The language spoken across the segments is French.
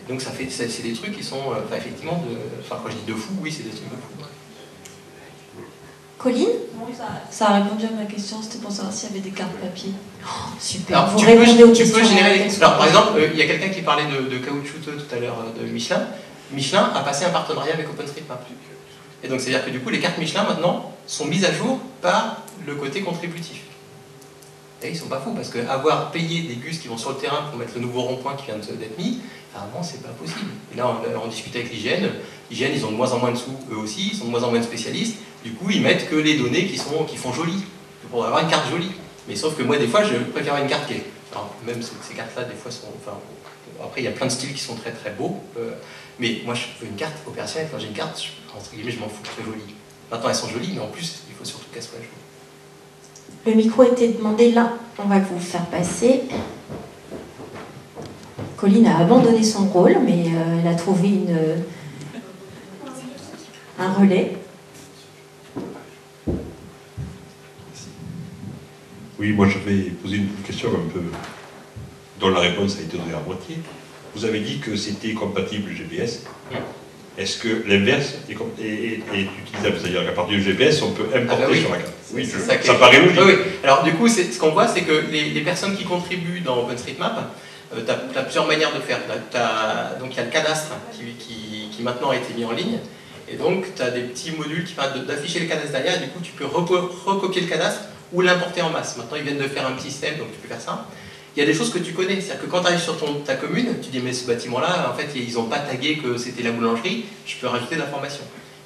Et donc c'est des trucs qui sont effectivement enfin quand je dis de fou, oui c'est des trucs de fou. Colline? Ça a répondu à ma question, c'était pour savoir s'il y avait des cartes papier. Oh, super, alors, vous répondez aux questions. Tu peux générer alors par exemple, il y a quelqu'un qui parlait de caoutchouteux tout à l'heure de Michelin. Michelin a passé un partenariat avec OpenStreetMap. Et donc c'est-à-dire que du coup les cartes Michelin maintenant sont mises à jour par le côté contributif. Et ils sont pas fous parce qu'avoir payé des gus qui vont sur le terrain pour mettre le nouveau rond-point qui vient d'être mis, apparemment c'est pas possible. Et là on discute avec l'hygiène, ils ont de moins en moins de sous eux aussi, ils sont de moins en moins de spécialistes, du coup ils mettent que les données qui font joli, pour avoir une carte jolie. Mais sauf que moi des fois je préfère une carte qui est... Alors, même ces cartes-là des fois sont... Enfin, après il y a plein de styles qui sont très très beaux, mais moi je veux une carte opérationnelle, quand j'ai une carte, entre guillemets je m'en fous, très jolie. Maintenant elles sont jolies, mais en plus il faut surtout qu'elles soient jolies. Le micro était demandé là, on va vous faire passer. Colline a abandonné son rôle, mais elle a trouvé un relais. Oui, moi j'avais posé une question un peu dont la réponse a été donnée à moitié. Vous avez dit que c'était compatible GPS. Est-ce que l'inverse est utilisable? C'est-à-dire qu'à partir du GPS, on peut importer sur la carte. Oui, ça paraît logique. Oui. Alors du coup, ce qu'on voit, c'est que les personnes qui contribuent dans OpenStreetMap, tu as plusieurs manières de faire. Donc il y a le cadastre qui maintenant a été mis en ligne. Et donc tu as des petits modules qui permettent d'afficher le cadastre derrière. Et du coup, tu peux recopier le cadastre ou l'importer en masse. Maintenant, ils viennent de faire un petit système, donc tu peux faire ça. Il y a des choses que tu connais, c'est-à-dire que quand tu arrives sur ta commune, tu dis mais ce bâtiment-là, en fait, ils n'ont pas tagué que c'était la boulangerie, je peux rajouter de l'information.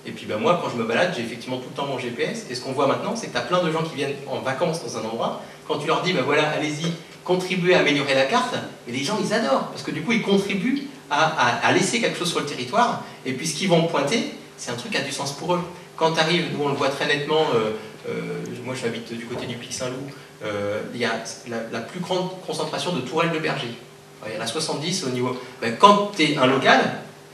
Et puis ben, moi, quand je me balade, j'ai effectivement tout le temps mon GPS, et ce qu'on voit maintenant, c'est que tu as plein de gens qui viennent en vacances dans un endroit, quand tu leur dis, ben voilà, allez-y, contribuez à améliorer la carte, et les gens, ils adorent, parce que du coup, ils contribuent à laisser quelque chose sur le territoire, et puis ce qu'ils vont pointer, c'est un truc qui a du sens pour eux. Quand tu arrives, nous on le voit très nettement, moi j'habite du côté du Pic Saint-Loup, il y a la plus grande concentration de tourelles de berger. Il y en a 70 au niveau... Ben, quand tu es un local,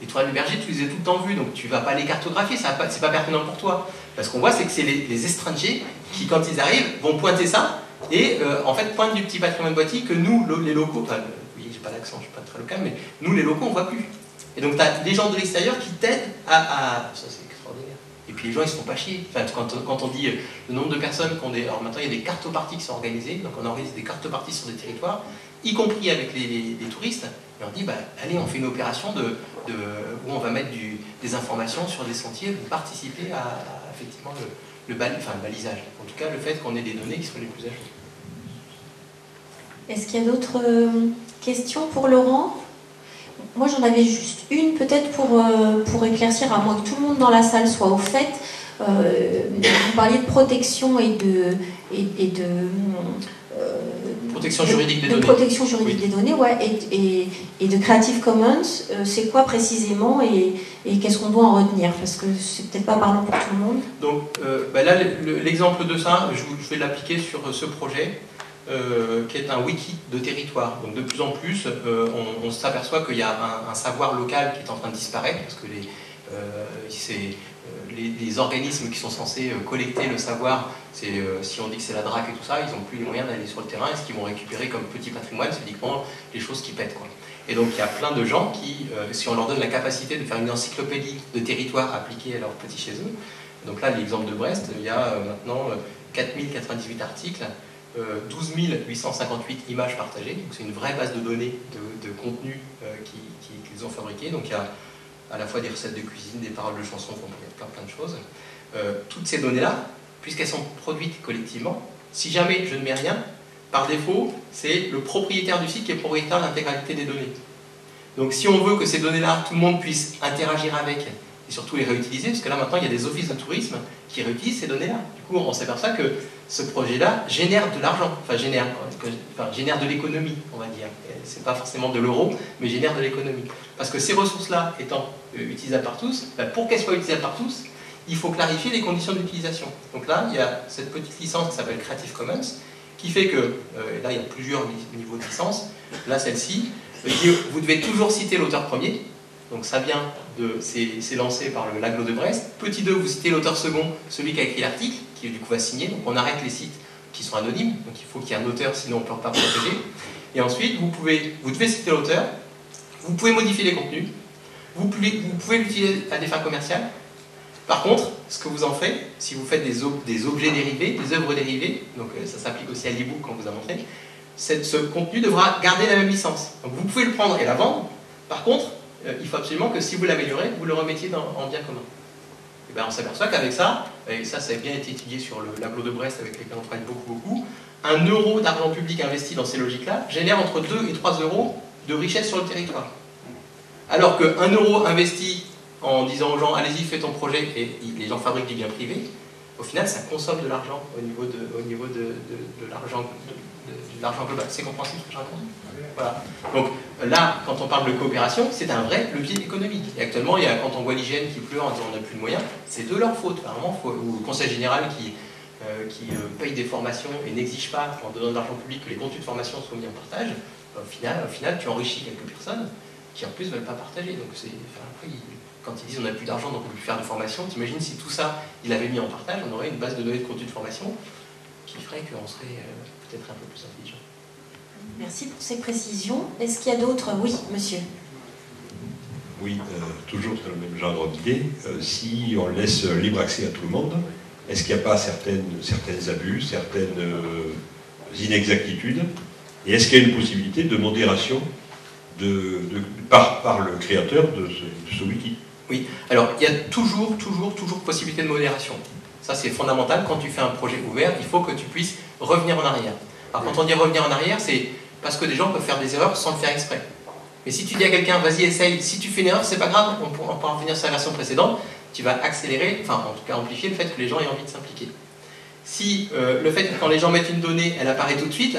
les tourelles de berger, tu les as tout le temps vues, donc tu ne vas pas les cartographier, c'est pas pertinent pour toi. Parce qu'on voit, c'est que c'est les étrangers qui, quand ils arrivent, vont pointer ça, et en fait pointent du petit patrimoine bâti que nous, les locaux, enfin, oui, j'ai pas l'accent, je suis pas très local, mais nous, les locaux, on ne voit plus. Et donc tu as des gens de l'extérieur qui t'aident à... Ça, c'est extraordinaire. Et puis les gens, ils se font pas chier. Enfin, quand on dit le nombre de personnes qui ont des... Alors maintenant, il y a des cartoparties qui sont organisées, donc on organise des cartoparties sur des territoires, y compris avec les touristes, et on dit, bah, allez, on fait une opération où on va mettre des informations sur des sentiers, pour participer à effectivement le balisage. En tout cas, le fait qu'on ait des données qui soient les plus à jour. Est-ce qu'il y a d'autres questions pour Laurent? Moi, j'en avais juste une, peut-être pour éclaircir, à moins que tout le monde dans la salle soit au fait. Vous parliez de protection et de protection juridique des données. De protection juridique oui. des données, ouais, et de Creative Commons. C'est quoi précisément et qu'est-ce qu'on doit en retenir? Parce que c'est peut-être pas parlant pour tout le monde. Donc bah là, l'exemple de ça, je vais l'appliquer sur ce projet. Qui est un wiki de territoire. Donc de plus en plus, on s'aperçoit qu'il y a un savoir local qui est en train de disparaître, parce que les organismes qui sont censés collecter le savoir, si on dit que c'est la DRAC et tout ça, ils n'ont plus les moyens d'aller sur le terrain, et ce qu'ils vont récupérer comme petit patrimoine, c'est uniquement les choses qui pètent, quoi. Et donc il y a plein de gens qui, si on leur donne la capacité de faire une encyclopédie de territoire appliquée à leur petit chez eux, donc là l'exemple de Brest, il y a maintenant 4098 articles, 12 858 images partagées, donc c'est une vraie base de données de contenu qu'ils ont fabriqué. Donc il y a à la fois des recettes de cuisine, des paroles de chansons, plein de choses. Toutes ces données-là, puisqu'elles sont produites collectivement, si jamais je ne mets rien, par défaut, c'est le propriétaire du site qui est propriétaire de l'intégralité des données. Donc si on veut que ces données-là, tout le monde puisse interagir avec, et surtout les réutiliser, parce que là maintenant il y a des offices de tourisme qui réutilisent ces données-là. Du coup on s'aperçoit que ce projet-là génère de l'argent, enfin génère de l'économie, on va dire. C'est pas forcément de l'euro, mais génère de l'économie. Parce que ces ressources-là étant utilisables par tous, pour qu'elles soient utilisables par tous, il faut clarifier les conditions d'utilisation. Donc là, il y a cette petite licence qui s'appelle Creative Commons, qui fait que, là il y a plusieurs niveaux de licence, là celle-ci, vous devez toujours citer l'auteur premier. Donc ça vient c'est lancé par l'Aglo de Brest. Petit 2, vous citez l'auteur second, celui qui a écrit l'article, qui du coup va signer. Donc on arrête les sites qui sont anonymes, donc il faut qu'il y ait un auteur, sinon on ne peut pas protéger. Et ensuite, vous devez citer l'auteur, vous pouvez modifier les contenus, vous pouvez l'utiliser à des fins commerciales. Par contre, ce que vous en faites, si vous faites des objets dérivés, des œuvres dérivées, donc ça s'applique aussi à l'e-book qu'on vous a montré, ce contenu devra garder la même licence. Donc vous pouvez le prendre et la vendre. Par contre, il faut absolument que si vous l'améliorez, vous le remettiez en bien commun. Et bien on s'aperçoit qu'avec ça, et ça a bien été étudié sur l'agglo de Brest avec lesquels on travaille beaucoup, 1 euro d'argent public investi dans ces logiques-là génère entre 2 et 3 euros de richesse sur le territoire. Alors que 1 euro investi en disant aux gens allez-y, fais ton projet, et les gens fabriquent du bien privé, au final ça consomme de l'argent au niveau de l'argent global. C'est compréhensible ce que je raconte? Voilà. Donc là, quand on parle de coopération, c'est un vrai levier économique. Et actuellement, quand on voit l'hygiène qui pleure en disant on n'a plus de moyens, c'est de leur faute. Vraiment, ou le Conseil général qui paye des formations et n'exige pas, en donnant de l'argent public, que les contenus de formation soient mis en partage. Au final, tu enrichis quelques personnes qui en plus ne veulent pas partager. Donc après, quand ils disent on n'a plus d'argent, donc on ne peut plus faire de formation, t'imagines si tout ça, il avait mis en partage, on aurait une base de données de contenu de formation qui ferait qu'on serait peut-être un peu plus intelligent. Merci pour ces précisions. Est-ce qu'il y a d'autres? Oui, monsieur. Oui, toujours dans le même genre d'idée. Si on laisse libre accès à tout le monde, est-ce qu'il n'y a pas certains abus, certaines inexactitudes? Et est-ce qu'il y a une possibilité de modération par le créateur de ce wiki? Oui, alors il y a toujours possibilité de modération. Ça c'est fondamental. Quand tu fais un projet ouvert, il faut que tu puisses revenir en arrière. Alors quand on dit revenir en arrière, c'est parce que des gens peuvent faire des erreurs sans le faire exprès. Mais si tu dis à quelqu'un, vas-y essaye, si tu fais une erreur, c'est pas grave, on pourra revenir sur la version précédente, tu vas accélérer, enfin en tout cas amplifier le fait que les gens aient envie de s'impliquer. Si le fait que quand les gens mettent une donnée, elle apparaît tout de suite,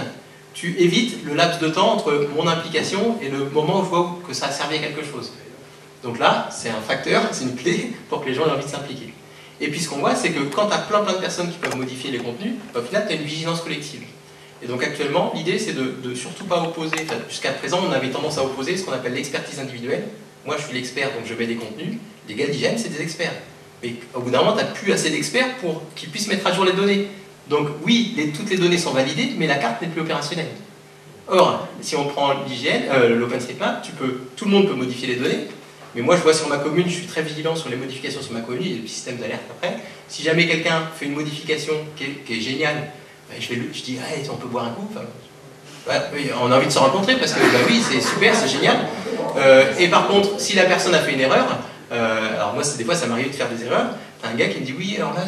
tu évites le laps de temps entre mon implication et le moment où je vois que ça a servi à quelque chose. Donc là, c'est un facteur, c'est une clé pour que les gens aient envie de s'impliquer. Et puis ce qu'on voit, c'est que quand tu as plein de personnes qui peuvent modifier les contenus, au final, tu as une vigilance collective. Et donc actuellement, l'idée, c'est de surtout pas opposer, jusqu'à présent, on avait tendance à opposer ce qu'on appelle l'expertise individuelle. Moi, je suis l'expert, donc je mets des contenus. Les gars d'hygiène, c'est des experts. Mais au bout d'un moment, tu n'as plus assez d'experts pour qu'ils puissent mettre à jour les données. Donc oui, toutes les données sont validées, mais la carte n'est plus opérationnelle. Or, si on prend l'hygiène, l'OpenStreetMap, tout le monde peut modifier les données. Mais moi, je vois sur ma commune, je suis très vigilant sur les modifications sur ma commune, il y a des systèmes d'alerte après. Si jamais quelqu'un fait une modification qui est géniale, ben, je dis, hey, on peut boire un coup. Enfin, ouais, on a envie de se rencontrer parce que bah oui, c'est super, c'est génial. Et par contre, si la personne a fait une erreur, alors moi, des fois, ça m'arrive de faire des erreurs. T'as un gars qui me dit, oui, alors là,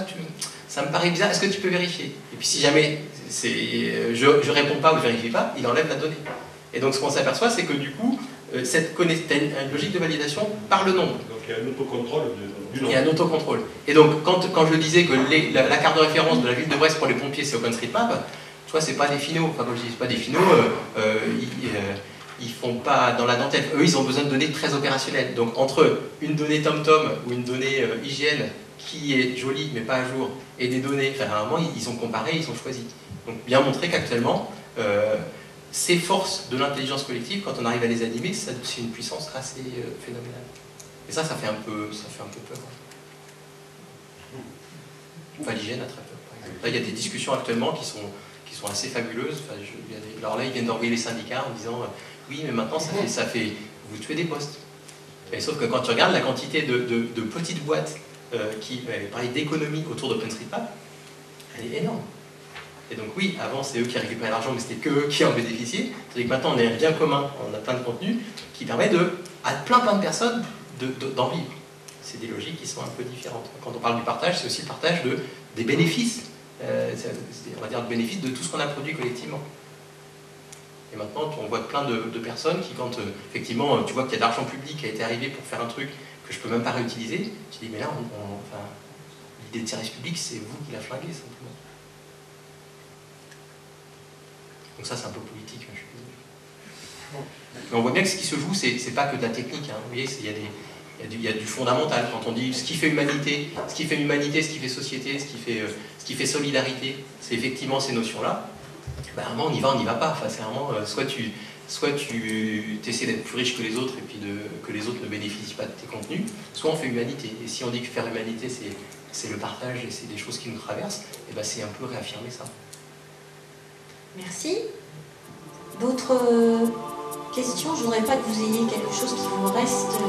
ça me paraît bizarre, est-ce que tu peux vérifier? Et puis si jamais je réponds pas ou je vérifie pas, il enlève la donnée. Et donc ce qu'on s'aperçoit, c'est que du coup, t'as une logique de validation par le nombre. Donc il y a un autocontrôle du nombre. Il y a un autocontrôle. Et donc quand je disais que la carte de référence de la ville de Brest pour les pompiers, c'est OpenStreetMap, tu vois, c'est pas des finaux. Enfin, quand je dis c'est pas des finaux, ils font pas dans la dentelle. Eux, ils ont besoin de données très opérationnelles. Donc entre une donnée TomTom ou une donnée hygiène qui est jolie mais pas à jour, et des données, enfin, à un moment, ils ont comparé, ils ont choisi. Donc bien montrer qu'actuellement, ces forces de l'intelligence collective, quand on arrive à les animer, c'est une puissance assez phénoménale. Et ça fait un peu peur. Enfin, l'hygiène a très peur, par exemple. Là, il y a des discussions actuellement qui sont assez fabuleuses. Enfin, alors là, ils viennent d'envoyer les syndicats en disant oui, mais maintenant, ça fait vous tuez des postes. Et sauf que quand tu regardes la quantité de petites boîtes qui parlent d'économie autour d'OpenStreetMap, elle est énorme. Et donc oui, avant c'est eux qui récupéraient l'argent, mais c'était que eux qui en bénéficiaient. C'est-à-dire que maintenant on a un bien commun, on a plein de contenus qui permet à plein de personnes d'en vivre. C'est des logiques qui sont un peu différentes. Quand on parle du partage, c'est aussi le partage des bénéfices, on va dire le bénéfice de tout ce qu'on a produit collectivement. Et maintenant on voit plein de personnes qui, quand effectivement tu vois qu'il y a de l'argent public qui a été arrivé pour faire un truc que je ne peux même pas réutiliser, tu dis mais là, l'idée de service public, c'est vous qui l'a flingué simplement. Donc ça c'est un peu politique, je suis désolé. Mais on voit bien que ce qui se joue, c'est pas que de la technique. Hein. Vous voyez, il y a du fondamental. Quand on dit ce qui fait humanité, ce qui fait société, ce qui fait solidarité, c'est effectivement ces notions-là. Ben, à un moment, on y va pas. Enfin, c'est vraiment, soit tu essaies d'être plus riche que les autres et puis que les autres ne bénéficient pas de tes contenus, soit on fait humanité. Et si on dit que faire humanité, c'est le partage et c'est des choses qui nous traversent, et ben, c'est un peu réaffirmer ça. Merci. D'autres question, je voudrais pas que vous ayez quelque chose qui vous reste